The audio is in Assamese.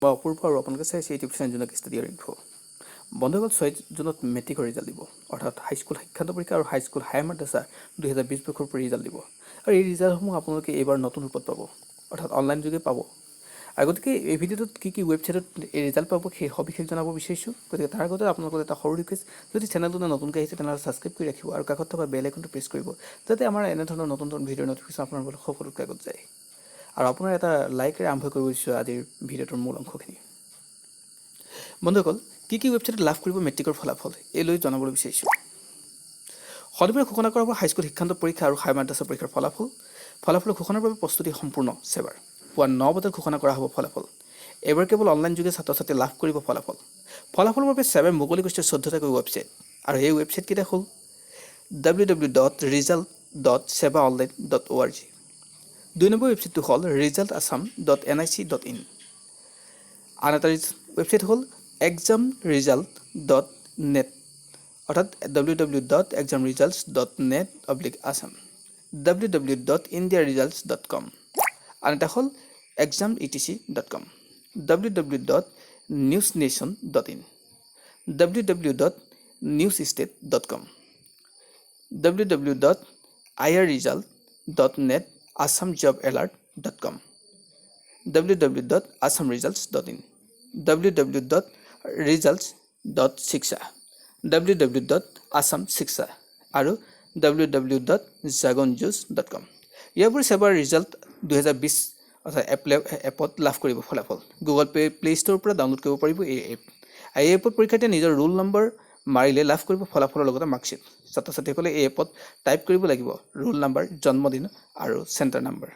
বা অপূৰ্ব আৰু আপোনালোকে চাইছে ইউটিউব চেনেলজনক ষ্টাডিয়াৰ ইনফো বন্ধুসকল 6 জুনত মেট্ৰিকৰ ৰিজাল্ট দিব অৰ্থাৎ হাইস্কুল শিক্ষান্ত পৰীক্ষা আৰু হাইস্কুল হায়াৰ মাদ্ৰাছা 2020 বৰ্ষৰ ৰিজাল্ট দিব আৰু এই ৰিজাল্টসমূহ আপোনালোকে এইবাৰ নতুন ৰূপত পাব অৰ্থাৎ অনলাইন যোগে পাব আৰু গতিকে এই ভিডিঅ'টোত কি ৱেবছাইটত এই ৰিজাল্ট পাব সেই সবিশেষ জনাব বিচাৰিছোঁ গতিকে তাৰ আগতে আপোনালোকৰ এটা সৰু ৰিকুৱেষ্ট যদি চেনেলটো নতুনকৈ আহিছে তেনেহ'লে ছাবস্ক্ৰাইব কৰি ৰাখিব আৰু কাষত থকা বেল আইকনটো প্ৰেছ কৰিব যাতে আমাৰ এনেধৰণৰ নতুন ভিডিঅ'ৰ নটিফিকেশ্যন আপোনালোকৰ সকলোতকৈ আগত যায় আৰু আপোনাৰ এটা লাইকেৰে আৰম্ভ কৰিব বিচাৰিছোঁ আজিৰ ভিডিঅ'টোৰ মূল অংশখিনি বন্ধুসকল কি ৱেবছাইটত লাভ কৰিব মেট্ৰিকৰ ফলাফল এই লৈ জনাবলৈ বিচাৰিছোঁ শনিবাৰে ঘোষণা কৰা হ'ব হাইস্কুল শিক্ষান্ত পৰীক্ষা আৰু হায়াৰ মাদ্ৰাছা পৰীক্ষাৰ ফলাফল ঘোষণাৰ বাবে প্ৰস্তুতি সম্পূৰ্ণ সেবাৰ পুৱা 9 বজাত ঘোষণা কৰা হ'ব ফলাফল এবাৰ কেৱল অনলাইন যোগে ছাত্ৰ ছাত্ৰী লাভ কৰিব ফলাফলৰ বাবে সেবাই মুকলি কৰিছে 14টাকৈ ৱেবছাইট আৰু এই ৱেবছাইট কেইটা হ'ল www.result.sebaonline.org 2 নম্বৰ ৱেবছাইটটো হ'ল resultassam.nic.in আন এটা ৱেবছাইট হ'ল examresult.net অৰ্থাৎ www.examresults.net/assam www.indiaresults.com আন এটা হ'ল exametc.com www.newsnation.in www.newsstate.com www.irresult.net assamjobalert.com www.assamresults.in www.results.shiksha www.assamshiksha আৰু www.jagonjuice.com ইয়াৰ সেবাৰ ৰিজাল্ট 2020 অৰ্থাৎ এপত লাভ কৰিব ফলাফল গুগল প্লে ষ্ট'ৰৰ পৰা ডাউনলোড কৰিব পাৰিব এই এপত পৰীক্ষাৰ্থীয়ে নিজৰ ৰোল নম্বৰ মাৰিলে লাভ কৰিব ফলাফলৰ লগতে মাৰ্কশ্বিট ছাত্ৰ ছাত্ৰীসকলে এই এপত টাইপ কৰিব লাগিব ৰোল নম্বৰ জন্মদিন আৰু চেণ্টাৰ নম্বৰ